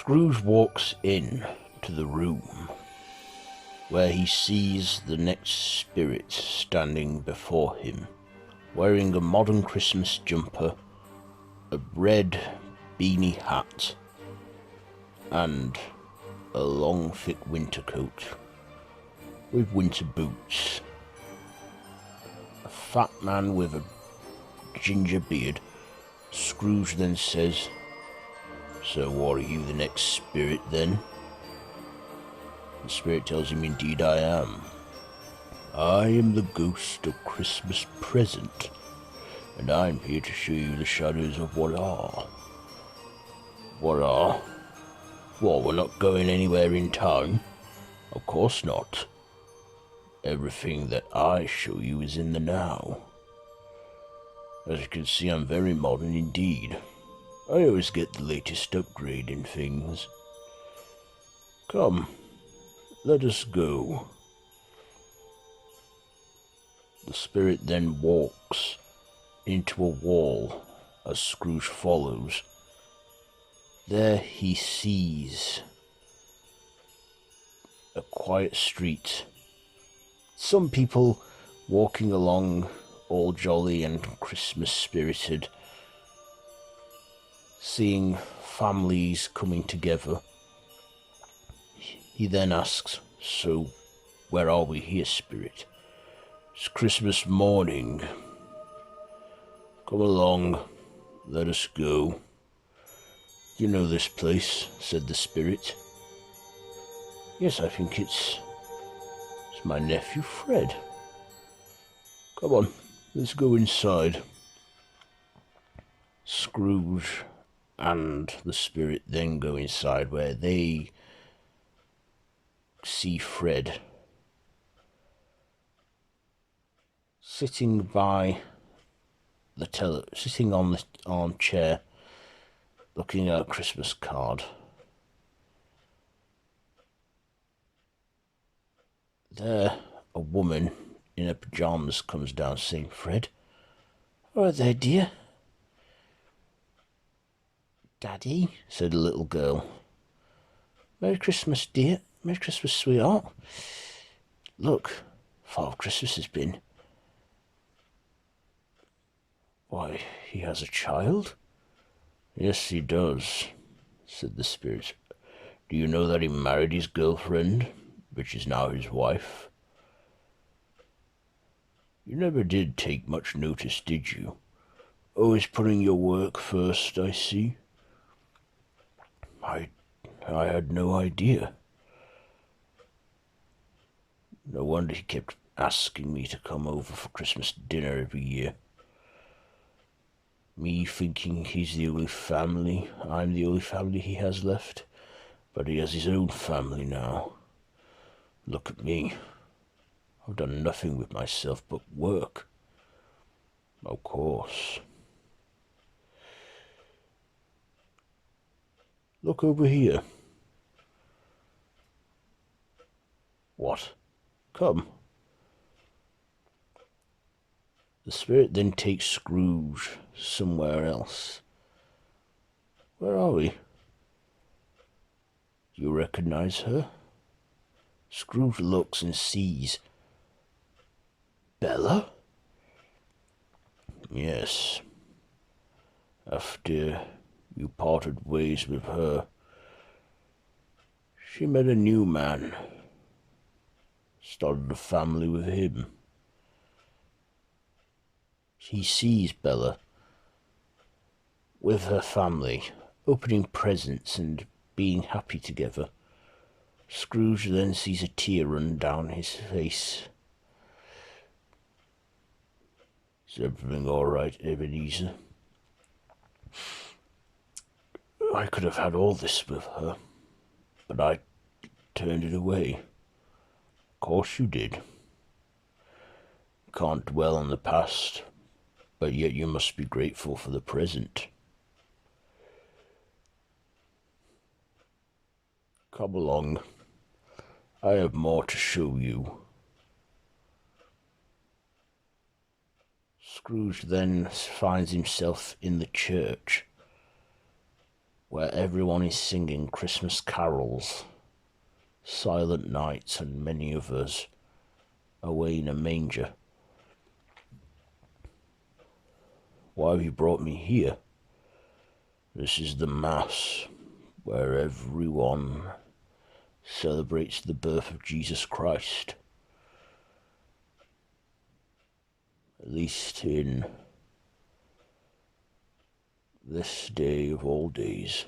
Scrooge walks in to the room where he sees the next spirit standing before him, wearing a modern Christmas jumper, a red beanie hat, and a long thick winter coat with winter boots. A fat man with a ginger beard. Scrooge then says, "So are you the next spirit then?" The spirit tells him, "Indeed I am. I am the ghost of Christmas present, and I'm here to show you the shadows of what are." "What are? Well, we're not going anywhere in town." "Of course not. Everything that I show you is in the now. As you can see, I'm very modern indeed. I always get the latest upgrade in things. Come, let us go." The spirit then walks into a wall as Scrooge follows. There he sees a quiet street. Some people walking along, all jolly and Christmas spirited, seeing families coming together. He then asks, "So, where are we here, spirit?" "It's Christmas morning. Come along, let us go." "You know this place?" said the spirit. "Yes, I think it's my nephew Fred." "Come on, let's go inside." Scrooge and the spirit then go inside, where they see Fred sitting sitting on the armchair, looking at a Christmas card. There, a woman in her pajamas comes down, saying, "Fred, all right there, dear." "Daddy," said the little girl. "Merry Christmas, dear. Merry Christmas, sweetheart. Look, Father Christmas has been." "Why, he has a child?" "Yes, he does," said the spirit. "Do you know that he married his girlfriend, which is now his wife? You never did take much notice, did you? Always putting your work first, I see." I had no idea. No wonder he kept asking me to come over for Christmas dinner every year. Me thinking he's the only family, I'm the only family he has left. But he has his own family now. Look at me. I've done nothing with myself but work. Of course. Look over here." "What? Come." The spirit then takes Scrooge somewhere else. "Where are we?" "Do you recognize her?" Scrooge looks and sees Bella. "Yes. After you parted ways with her, she met a new man, started a family with him." He sees Bella with her family, opening presents and being happy together. Scrooge then sees a tear run down his face. "Is everything all right, Ebenezer?" "I could have had all this with her, but I turned it away." "Of course you did. Can't dwell on the past, but yet you must be grateful for the present." "Come along. I have more to show you." Scrooge then finds himself in the church, where everyone is singing Christmas carols, silent nights, and many of us away in a manger. Why have you brought me here? This is the Mass, where everyone celebrates the birth of Jesus Christ. At least in this day of all days.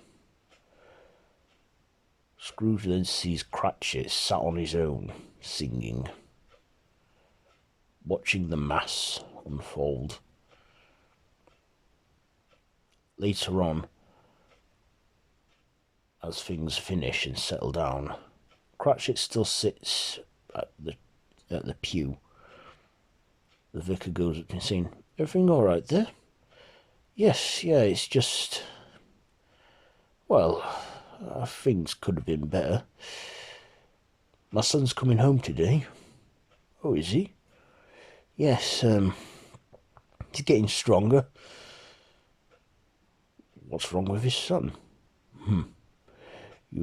Scrooge then sees Cratchit sat on his own, singing, watching the Mass unfold. Later on, as things finish and settle down, Cratchit still sits at the pew. The vicar goes up to him saying, "Everything all right there?" "Yes, yeah, it's just... well, things could have been better. My son's coming home today." "Oh, is he?" "Yes, he's getting stronger." "What's wrong with his son?" "You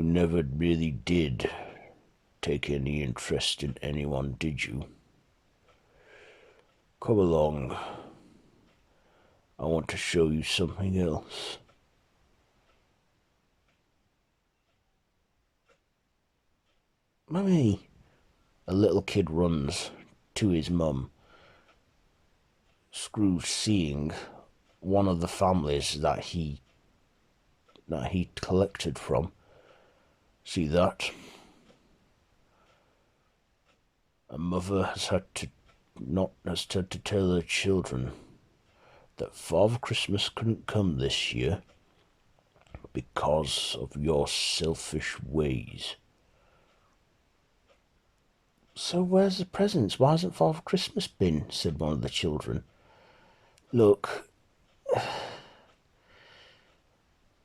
never really did take any interest in anyone, did you? Come along. I want to show you something else." "Mummy!" A little kid runs to his mum. Scrooge, seeing one of the families that he collected from. "See that? A mother has had to tell her children that Father Christmas couldn't come this year because of your selfish ways." "So where's the presents? Why hasn't Father Christmas been?" said one of the children. "Look,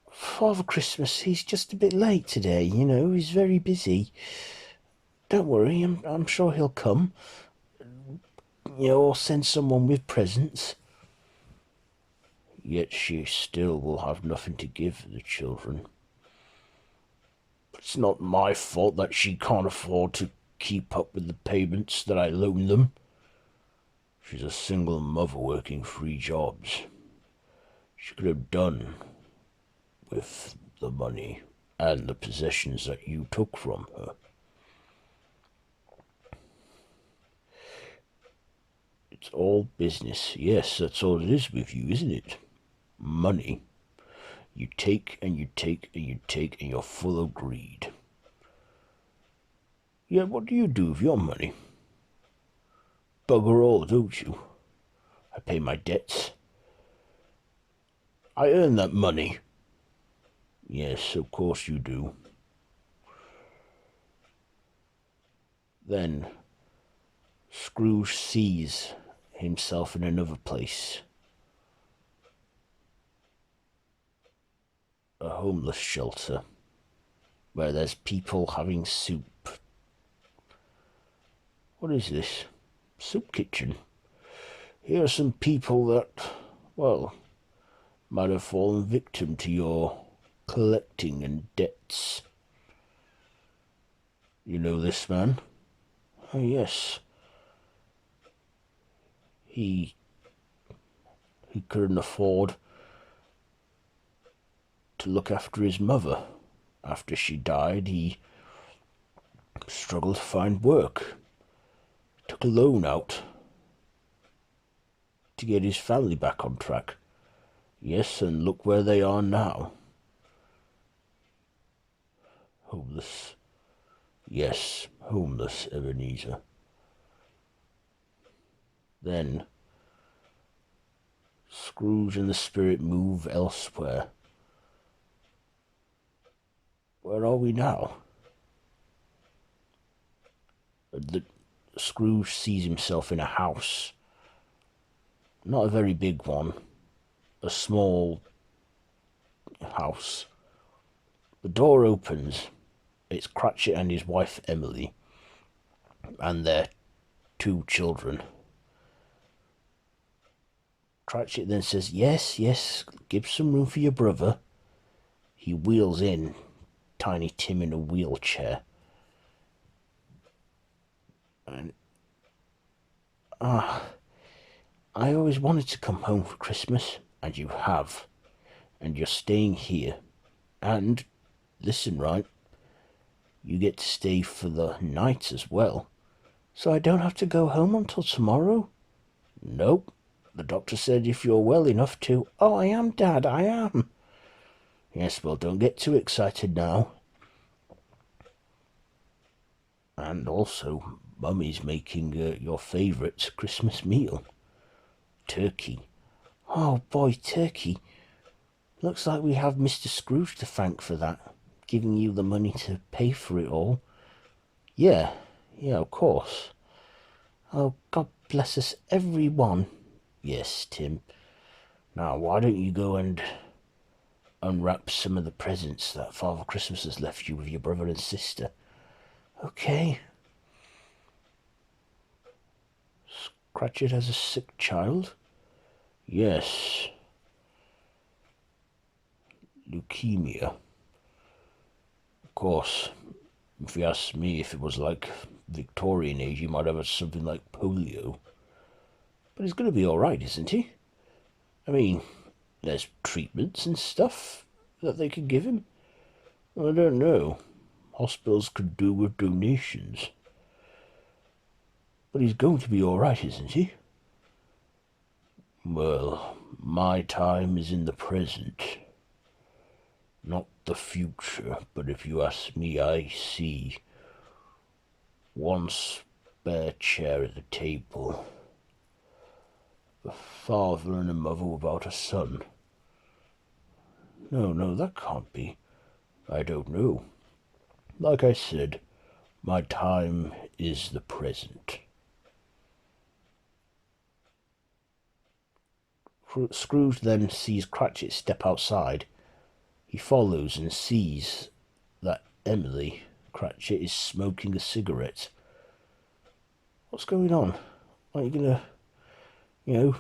Father Christmas, he's just a bit late today, he's very busy. Don't worry, I'm sure he'll come, or send someone with presents." Yet she still will have nothing to give the children. It's not my fault that she can't afford to keep up with the payments that I loan them. She's a single mother working 3 jobs. She could have done with the money and the possessions that you took from her. It's all business. Yes, that's all it is with you, isn't it? Money. You take and you take and you take, and you're full of greed. Yeah, what do you do with your money? Bugger all, don't you? I pay my debts. I earn that money. Yes, of course you do. Then Scrooge sees himself in another place. A homeless shelter where there's people having soup. What is this? Soup kitchen. Here are some people that, well, might have fallen victim to your collecting and debts. You know this man? Oh, yes. He couldn't afford to look after his mother. After she died, he struggled to find work. Took a loan out to get his family back on track. Yes, and look where they are now. Homeless. Yes, homeless, Ebenezer. Then Scrooge and the spirit move elsewhere. Where are we now? Scrooge sees himself in a house. Not a very big one. A small house. The door opens. It's Cratchit and his wife Emily, and their 2 children. Cratchit then says, yes, give some room for your brother. he wheels in Tiny Tim in a wheelchair. And I always wanted to come home for Christmas, and you have. And you're staying here. And, listen, right, you get to stay for the night as well. So I don't have to go home until tomorrow? Nope. The doctor said if you're well enough to. Oh, I am, Dad, I am. Yes, well, don't get too excited now. And also, Mummy's making your favourite Christmas meal. Turkey. Oh boy, turkey. Looks like we have Mr. Scrooge to thank for that, giving you the money to pay for it all. Yeah, of course. Oh, God bless us, everyone. Yes, Tim. Now, why don't you go and unwrap some of the presents that Father Christmas has left you with your brother and sister? Okay. Cratchit has a sick child? Yes. Leukemia. Of course, if you ask me, if it was like Victorian age, he might have something like polio. But he's going to be alright, isn't he? I mean, there's treatments and stuff that they could give him. I don't know. Hospitals could do with donations. But he's going to be alright, isn't he? Well, my time is in the present. Not the future, but if you ask me, I see one spare chair at the table. A father and a mother without a son. No, that can't be. I don't know. Like I said, my time is the present. Scrooge then sees Cratchit step outside. He follows and sees that Emily Cratchit is smoking a cigarette. What's going on? Aren't you gonna,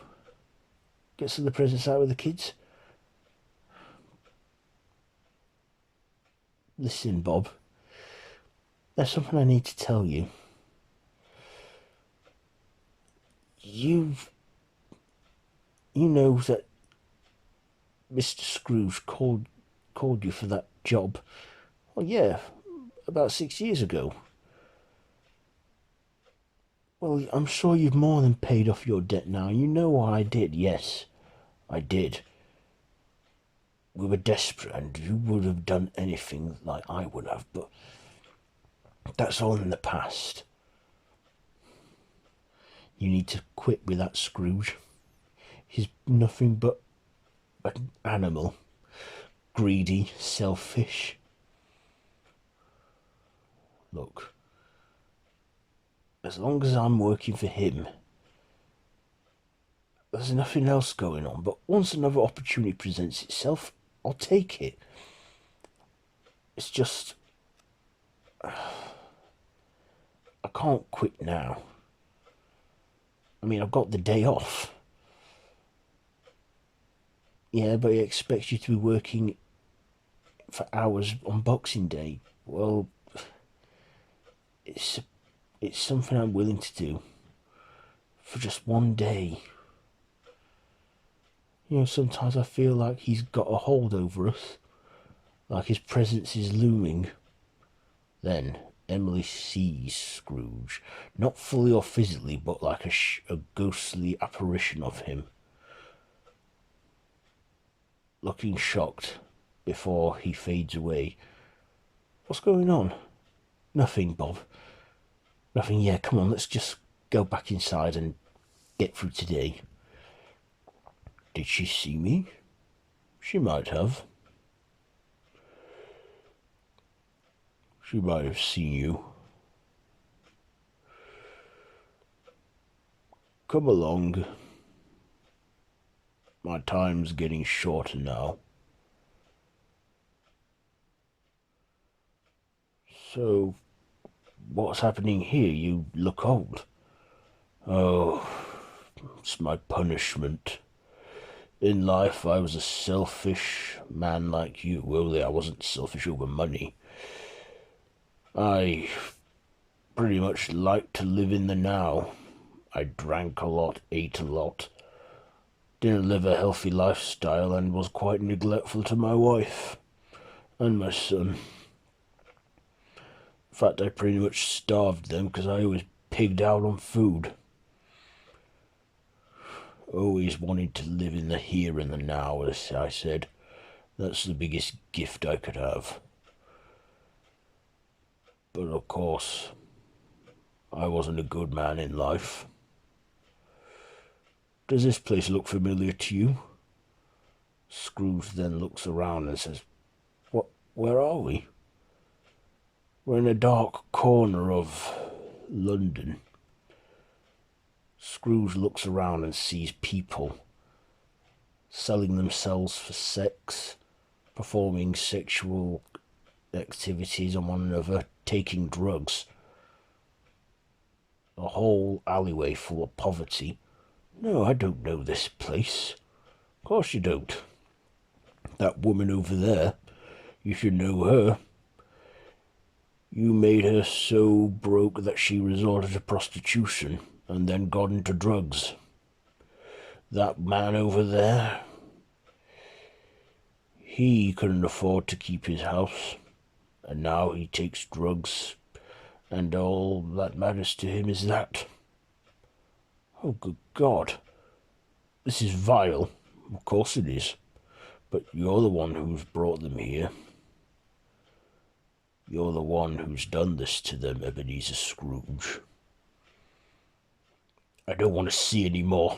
get some of the presents out with the kids? Listen, Bob, there's something I need to tell you. You know that Mr. Scrooge called you for that job. Well, yeah, about 6 years ago. Well, I'm sure you've more than paid off your debt now. You know what I did. Yes, I did. We were desperate, and you would have done anything like I would have, but that's all in the past. You need to quit with that Scrooge. He's nothing but an animal. Greedy, selfish. Look, as long as I'm working for him, there's nothing else going on. But once another opportunity presents itself, I'll take it. It's just, I can't quit now. I mean, I've got the day off. Yeah, but he expects you to be working for hours on Boxing Day. Well, it's something I'm willing to do for just one day. Sometimes I feel like he's got a hold over us, like his presence is looming. Then Emily sees Scrooge, not fully or physically, but like a ghostly apparition of him, looking shocked before he fades away. What's going on? Nothing, Bob. Nothing. Yeah, come on, let's just go back inside and get through today. Did she see me? She might have. She might have seen you. Come along. My time's getting shorter now. So, what's happening here? You look old. Oh, it's my punishment. In life, I was a selfish man like you, only I wasn't selfish over money. I pretty much liked to live in the now. I drank a lot, ate a lot, didn't live a healthy lifestyle, and was quite neglectful to my wife and my son. In fact, I pretty much starved them because I always pigged out on food. Always wanted to live in the here and the now, as I said. That's the biggest gift I could have. But of course, I wasn't a good man in life. Does this place look familiar to you? Scrooge then looks around and says, Where are we? We're in a dark corner of London. Scrooge looks around and sees people selling themselves for sex, performing sexual activities on one another, taking drugs. A whole alleyway full of poverty. No, I don't know this place. Of course you don't. That woman over there, you should know her. You made her so broke that she resorted to prostitution and then got into drugs. That man over there, he couldn't afford to keep his house, and now he takes drugs, and all that matters to him is that. Oh, good God. This is vile. Of course it is. But you're the one who's brought them here. You're the one who's done this to them, Ebenezer Scrooge. I don't want to see any more.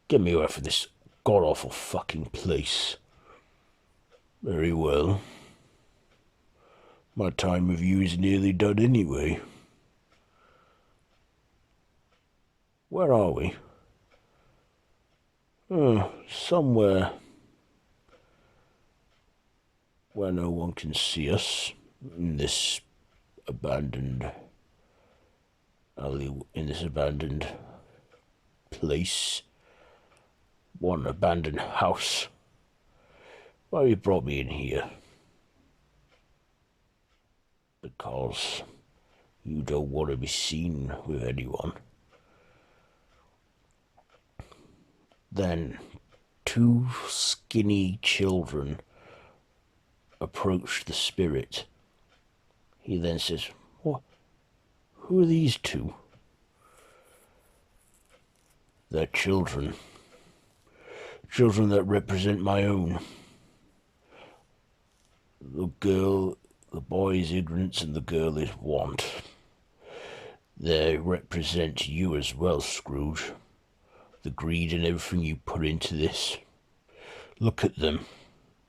Get me away from this god-awful fucking place. Very well. My time with you is nearly done anyway. Where are we? Somewhere where no one can see us, in this abandoned alley, in this abandoned place, one abandoned house. Why you brought me in here? Because you don't want to be seen with anyone. Then two skinny children approach the spirit. He then says, What? Who are these two? They're children. Children that represent my own. The boy is ignorance and the girl is want. They represent you as well, Scrooge. The greed and everything you put into this. Look at them.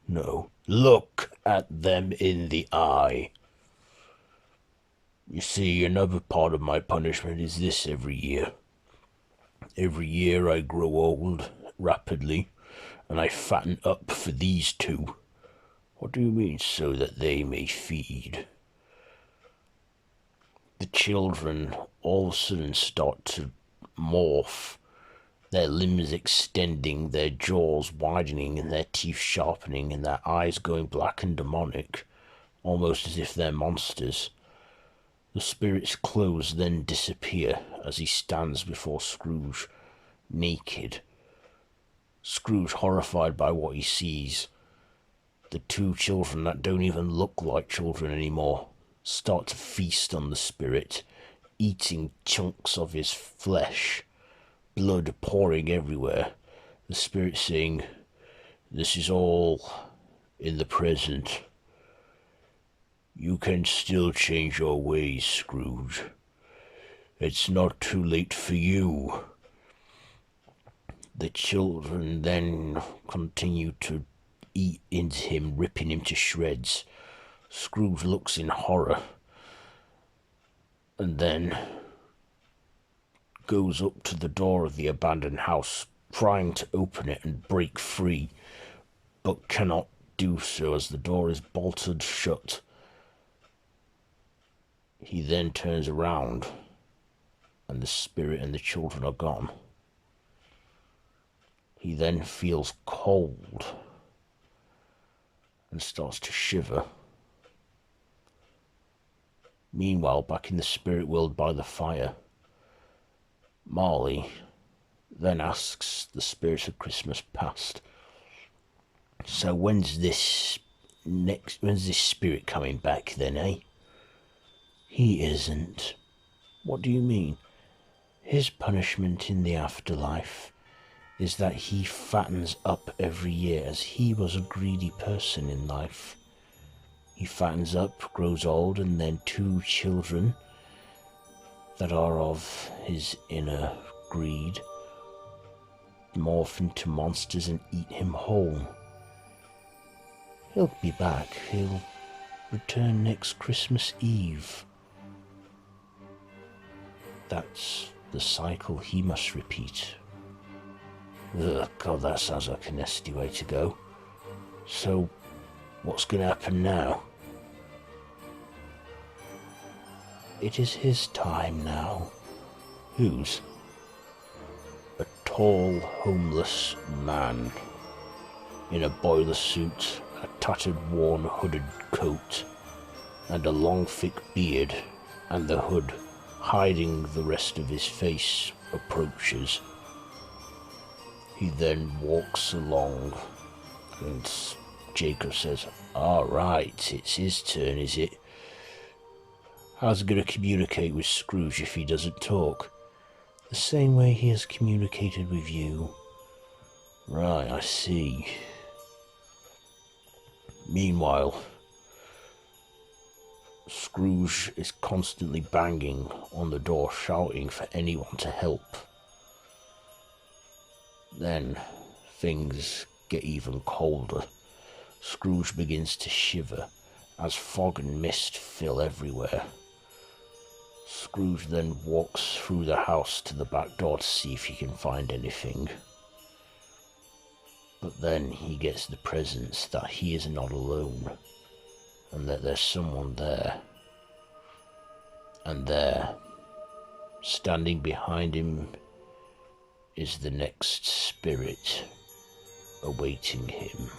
No, look at them in the eye. You see, another part of my punishment is this every year. Every year I grow old rapidly, and I fatten up for these two. What do you mean, so that they may feed? The children all of a sudden start to morph, their limbs extending, their jaws widening, and their teeth sharpening, and their eyes going black and demonic, almost as if they're monsters. The spirit's clothes then disappear as he stands before Scrooge, naked. Scrooge, horrified by what he sees, the two children that don't even look like children anymore start to feast on the spirit, eating chunks of his flesh, blood pouring everywhere. The spirit saying, This is all in the present. You can still change your ways, Scrooge. It's not too late for you. The children then continue to eat into him, ripping him to shreds. Scrooge looks in horror and then goes up to the door of the abandoned house, trying to open it and break free, but cannot do so as the door is bolted shut. He then turns around and the spirit and the children are gone. He then feels cold and starts to shiver. Meanwhile, back in the spirit world by the fire, Marley then asks the spirit of Christmas past, so when's this spirit coming back then, eh? He isn't. What do you mean? His punishment in the afterlife is that he fattens up every year, as he was a greedy person in life. He fattens up, grows old, and then 2 children that are of his inner greed morph into monsters and eat him whole. He'll be back. He'll return next Christmas Eve. That's the cycle he must repeat. Ugh, God, that sounds like a nasty way to go. So, what's going to happen now? It is his time now. Whose? A tall, homeless man in a boiler suit, a tattered, worn, hooded coat, and a long, thick beard, and the hood hiding the rest of his face, approaches. He then walks along, and Jacob says, "All right, it's his turn, is it? How's he going to communicate with Scrooge if he doesn't talk? The same way he has communicated with you." Right, I see. Meanwhile, Scrooge is constantly banging on the door, shouting for anyone to help. Then things get even colder. Scrooge begins to shiver as fog and mist fill everywhere. Scrooge then walks through the house to the back door to see if he can find anything. But then he gets the presence that he is not alone, and that there's someone there. And there, standing behind him, is the next spirit awaiting him.